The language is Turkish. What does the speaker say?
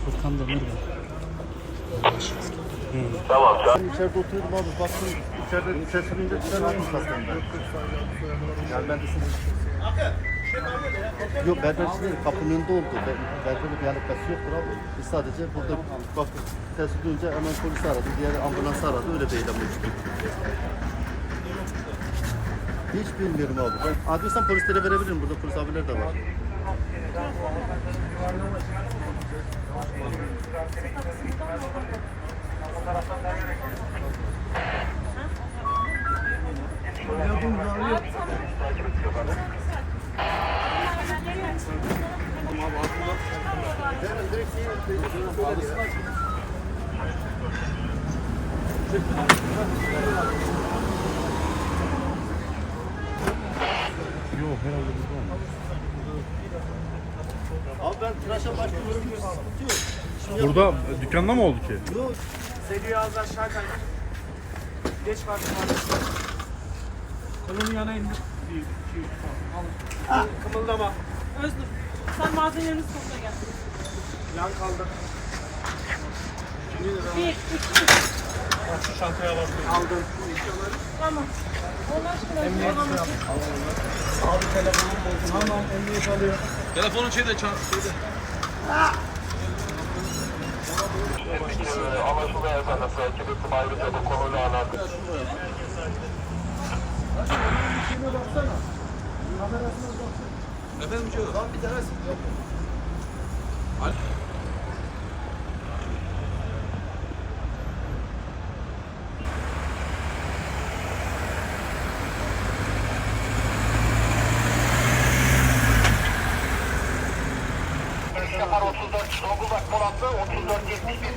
Furkan Demir var. Tamam. Ben içeride oturuyordum abi, baktım içeride seslenince sen aynı hastanede. Yani ben de size... Yok berberci değil, kapının önünde oldu. Berberin bir alakası yoktur abi. Biz sadece burada baktık, ters duyunca hemen polisi aradı, diğer ambulansı aradı, öyle bir eylem oluştu. Hiç bilmiyorum abi. Ben adresen polislere verebilirim, burada polis abiler de var. Yok herhalde burada olmaz. Abi ben tıraşa başlıyorum, sıkıntı yok. Burada dükkanda mı oldu ki? Yok. Seydiye az aşağı kay. Geç farkı Kolunu yana indir. Kımıldama. Özgür, sen malzemelerini topla gel. Yan kaldır. Bir, iki, Şu çantaya bak. Aldın. tamam. Allah aşkına. Tamam. Abi telefonunu bozdun. Tamam emniyet alıyor. Telefonun şeyde şeyde. Anlaşıldı efendim. Ekibim ayrıca bu konuyla alakalı. Efendim çocuğum. Lan bir tanesi yok. Yapar 34 Zonguldak Polatlı 34 71.